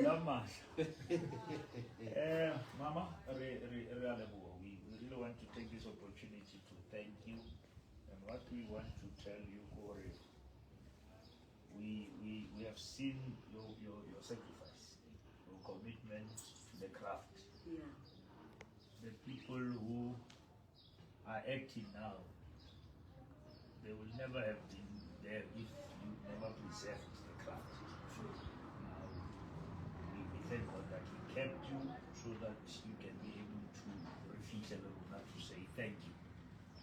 Mama, we really want to take this opportunity to thank you. And what we want to tell you, Corey, we have seen your sacrifice, your commitment to the craft. Yeah. The people who are acting now, they will never have been there if you never preserved the craft. Now, we thank God that He kept you so that you can be able to refit a little, not to say thank you.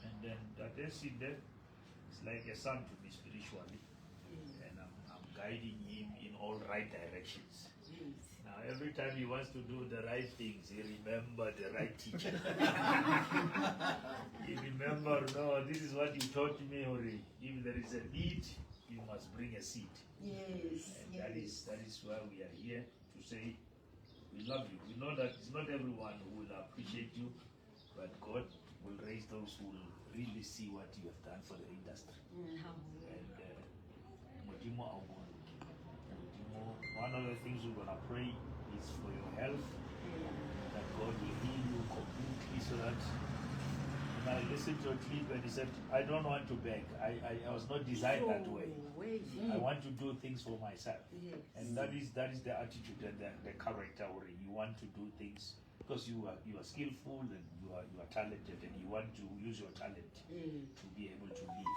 And then that is it's like a son to me spiritually, and I'm guiding him in all right directions. Now, every time he wants to do the right things, he remember the right teacher. He remember, no, this is what you taught me already. If there is a need, you must bring a seed. Yes. And that is why we are here to say we love you. We know that it's not everyone who will appreciate you, but God will raise those who will really see what you have done for the industry. And one of the things we're going to pray is for your health, that God will heal you completely so that when I listened to your clip and he said, I don't want to beg. I was not designed that way. I want to do things for myself. Yes. And that is the attitude and the character. You want to do things because you are skillful and you are talented and you want to use your talent to be able to live.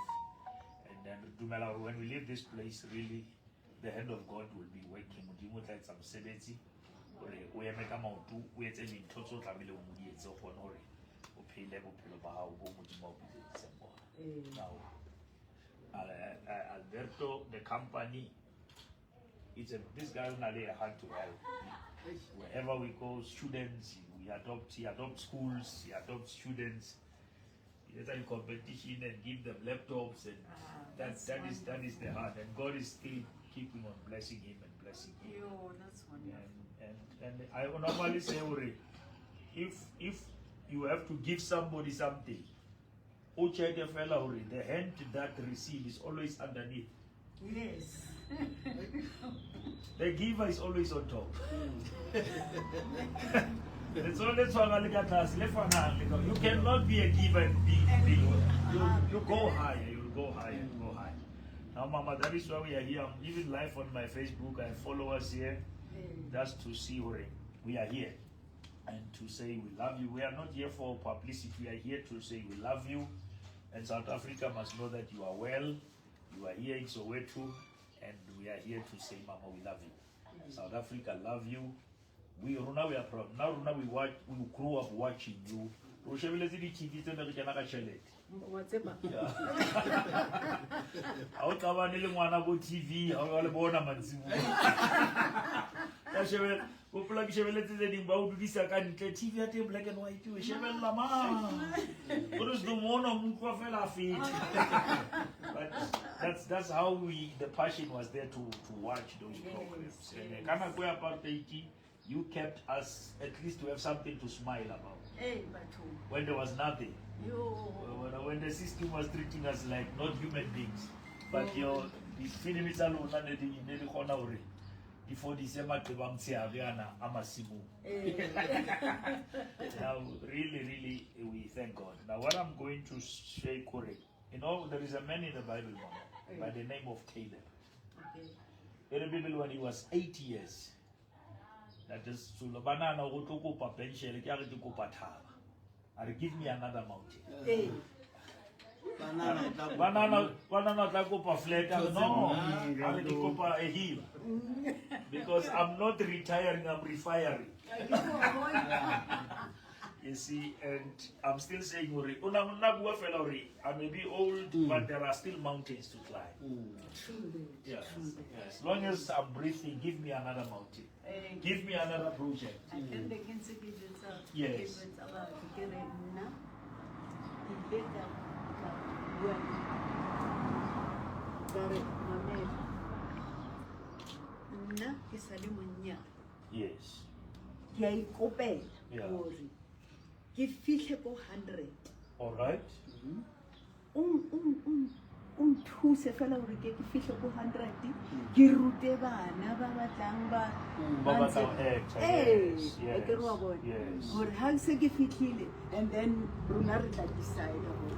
And then when we leave this place, really the hand of God will be working. Some sedity or we make a mount to wait any total family now Alberto, the company, this guy is really hard to help. Wherever we go, students, he adopts schools, he adopts students. He does a competition and give them laptops, and that is the heart. And God is still keeping on blessing him and blessing him. That's wonderful. And I will normally say, if you have to give somebody something, the hand that receives is always underneath. Yes. The giver is always on top. That's why you cannot be a giver and be you go higher, you go higher, you go higher. Now, Mama, that is why we are here. I'm even live on my Facebook. I have followers here just to see where we are here and to say we love you. We are not here for publicity. We are here to say we love you. And South Africa must know that you are well. You are here in Soweto, and we are here to say, Mama, we love you. South Africa love you. We are proud. Now we grew up watching you. How come you want to go TV? How you want to manzimu? Popular TV at black and white. You shevel lama. What is the mono But that's how the passion was there to watch those programs. And you kept us at least to have something to smile about. When there was nothing. When the system was treating us like not human beings. But the film is alone before December Amasimu. Now really we thank God. Now what I'm going to say, Corey, there is a man in the Bible by the name of Caleb. In the Bible when he was 8 years. That is Sulabana Wotokopa Penshel, I'll give me another mountain. Banana Takopa flat, no, I'll give a hill. Because I'm not retiring, I'm refiring. You see, and I'm still saying, I may be old, but there are still mountains to climb. Yes. As long as I'm breathing, give me another mountain. Give me another project. Yes. Yes. All right. nthuse fela hore ke fihle ko 100 ke rute bana ba batlang ba ke re wa bona hore ha se ke fihlile and then rona re tla decide hore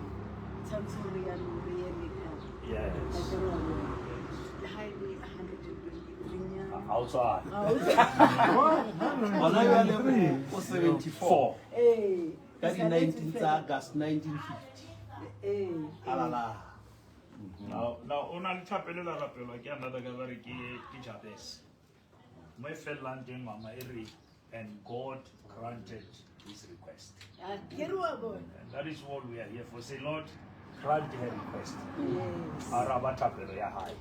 tshwanetse re ya re ye le ka ke re wa bona le ha e le 120 outside. Bona yo le ko 74 ka di 19 August 1950 alala. Now ona le thapelela rapelwa ke another guy ba re ke Jabez. My friend landing mama Eri and God granted his request. And that is what we are here for. Say, Lord, grant her request. Araba thapelo ya hae.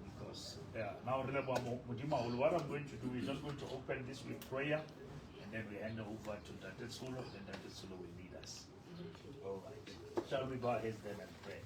Because now what I'm going to do is just going to open this with prayer and then we hand over to Dr. Solo and Dr. Solo will lead us. All right. Shall we bow our heads then and pray?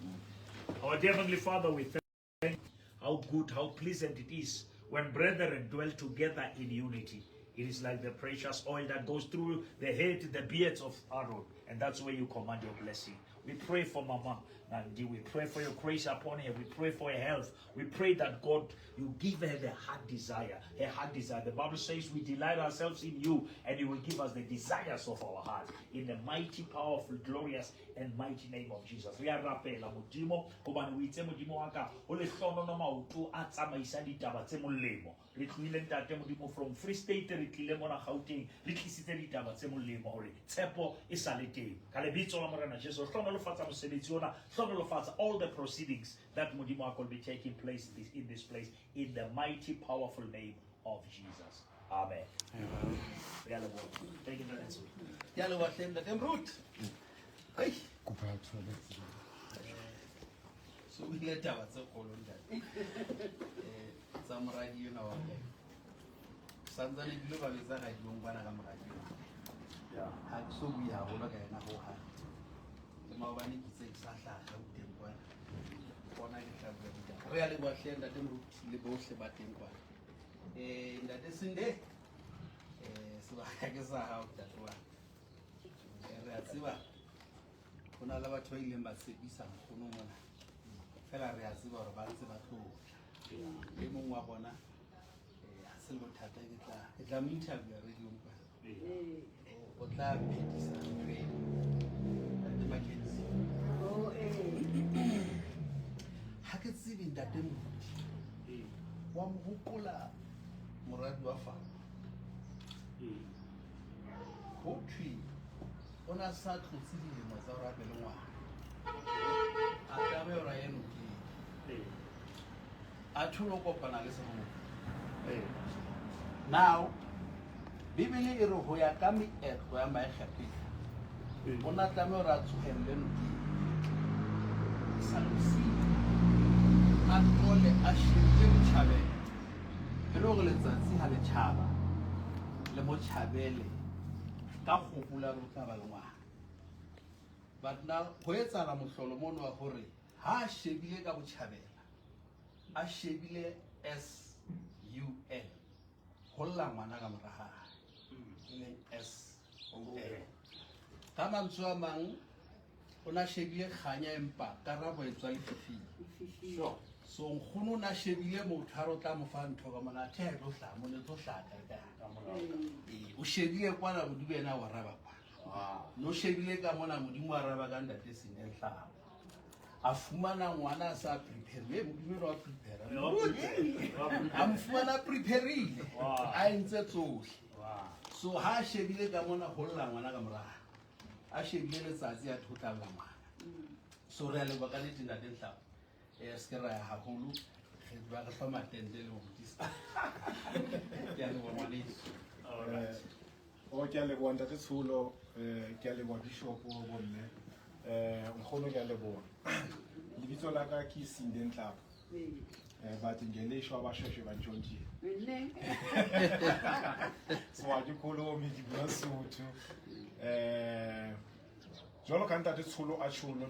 Our dear Heavenly Father, we thank you how good, how pleasant it is when brethren dwell together in unity. It is like the precious oil that goes through the head, the beards of Aaron, and that's where you command your blessing. We pray for Mama Nandi. We pray for your grace upon her. We pray for her health. We pray that God, you give her the heart desire. Her heart desire. The Bible says we delight ourselves in you and you will give us the desires of our heart. In the mighty, powerful, glorious, and mighty name of Jesus. We are rapela modimo hobane o itse modimo wa ka o le hlono no maoto a tsamaisa ditaba tse molemo. Re tlile ntate modimo from Free State re tlile mona Gauteng re tlisitse ditaba tse molemo hore tshepo e sa le teng. Ka lebitso la morena Jesu hlono lo fatsa mosebetsi ona, hlono lo fatsa all the proceedings that modimo wa will be taking place in this place in the mighty, powerful name of Jesus. Amen. Thank you very much. Ya le wa hlenda dem root. Hey. So we let our so called that. Samuradi you know. Sanzani global is that I don't want to come right. Yeah. So we are all again na ho ha. The mawani ki se sa hla ka uteng kwa. Bona ke tla bua. Re a le wa hlenda dem root le bohle ba teng kwa. Ndate sinde. So ha ke sa ha o tatwa. Re a tseba. Ona la batho ba ileng ba sebisa mkgono mona fela re a tseba hore ba ntse ba tloga le mongwe wa bona a se le bothata ke tla mo interview radio mpa o tla phedisa ntwe Ntate Mackenzie ha ke tsebe ntate Moruti wa mo hopola moradi wa fa ho thwi ona sa tlotse dilemo tsa hore a be le ngwana a tabe hore a eno ke a thulo kopana le seromo now bibele e re ho ya ka meetlo ya maekgapile ona tlameha hore a tshogelle nokeng sa losile a tlole a shebile botjhabela e le gore letsatsi ha le tšhaba le mo tšhabele ka kgopula re tla ba le ngwana but now ho etsala mohlolo mono wa gore ha a shebile ka botjhabela a shebile SUN ho lla ngwana ka mora hae le SON ka mantswe a mang ona shebile kganya empa karabo e tswa lefifing so nkgono na shebile motho ha re tla mo fa ntho ka mona the tlo hla mo le tlo hlaka ka mora o shebile kwana modimo ena wa raba kwa no shebile ka mona modimo wa raba ka Ntate Sinehla a fumana ngwana a sa prepare modimo wa prepare a mfumana prepareile a entse tsohle so ha shebile ka mona ho lla ngwana ka mora a shebile letsatsi a thotalla ngwana so re le ba ka le Ntate Sinehla skera ya haholo re ba re fa matende le ho tisa ya le wa mane o ke a le bona Ntate Tsholo ke a le bona bishop o bonne nkgono ke a le bona lebitso la ka ke Sinde Nhlapa but ngelesho abasheshe bantshontshe so a ke kholo mi di bua Sotho jolo ka Ntate Tsholo a tsholo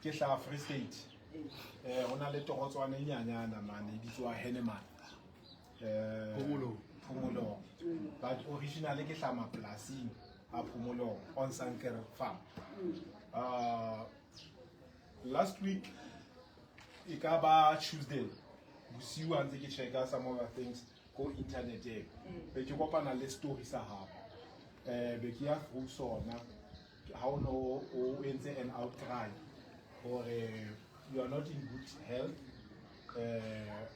ke hla Free State ona le togotswana e nyanyana mane e bitswa Henneman Phomolong but originally ke hla maplasing a Phomolong on Sanker farm last week, ikaba Tuesday, bosiu a ntse ke checka some other things go internet e. Be ke kopana le story sa habo. Be ke ya through sona how no o entse an outcry or you are not in good health,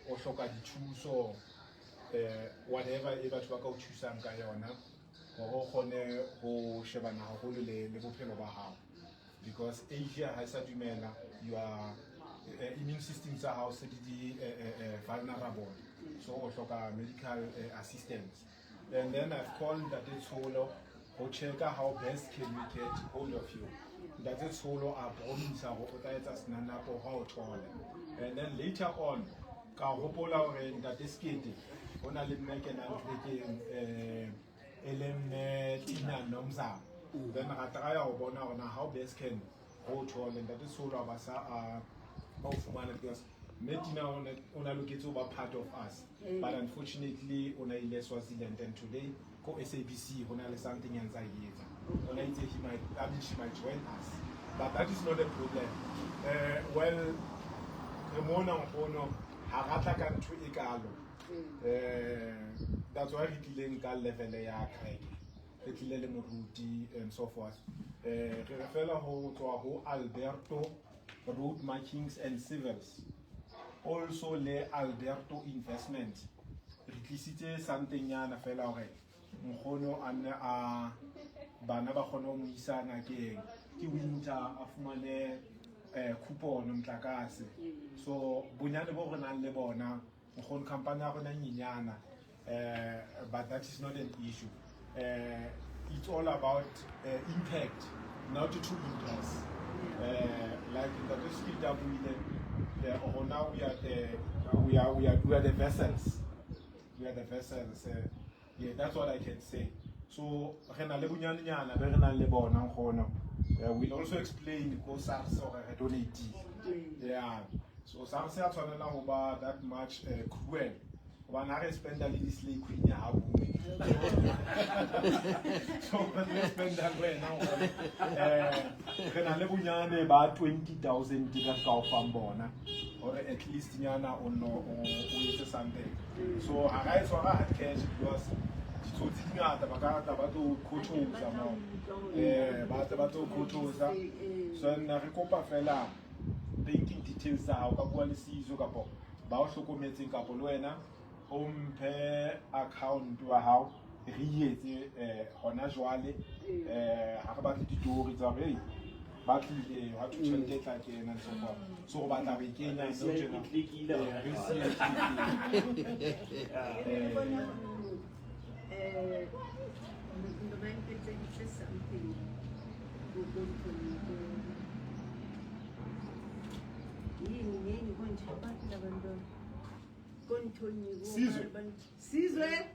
o hloka dithuso, whatever e batho ba ka o thusang ka yona gore o kgone go shebana haholo le bophelo ba hao, because Asia ha sa dumela your immune system sa hao se di vulnerable, so o hloka medical assistance. And then I've called Ntate Tsholo go check how best can we get hold of you. Ntate Tsholo a promise go o tla etsa senanapo ha o thola. And then later on ka hopola hore Ntate Skete ona le mmeke na ntrekeng Tina Nomza. Then I try to bona hore how best can go thola Ntate Tsholo ba sa because Tina ona loketse ba part of us, but unfortunately ona ile Swaziland, and today go SABC hona le something else I give. Ona itse she might join us, but that is not a problem. Well, remona ngono ha ratla ka ntwe e kalo. That's why we tlileng ka level ya Craig, re tlile le moruti and so forth. Re refela ho tswa ho Alberto Road Markings and Civils, also le Alberto Investment. Re tlisitse something yana fela hore mkhono a bana ba kgona mo isana ke winter a fumane coupon mtlakase, so bonyane bo rena le bona mkhono company ya rona nyenyana, but that is not an issue. It's all about impact, not to impress. Like in the district now we are the vessels. We are the vessels. Yeah, that's what I can say. So we'll also explain because SARS or donate. Yeah. So SARS are that much cruel. When I spend a little sleep in your house. So let's spend that way now. About 20,000 tickets from Bona, or at least Yana or something. So I raise what I had cash because so sitting at the Bagato Kutos, so Narecopa fella banking details how Kapuan sees Zogapo, Bausho commenting Capoluena. Home pay account to a house, honajwale, about the door is away. But you have to change it again and so forth. So, but I begin and so Sizwe.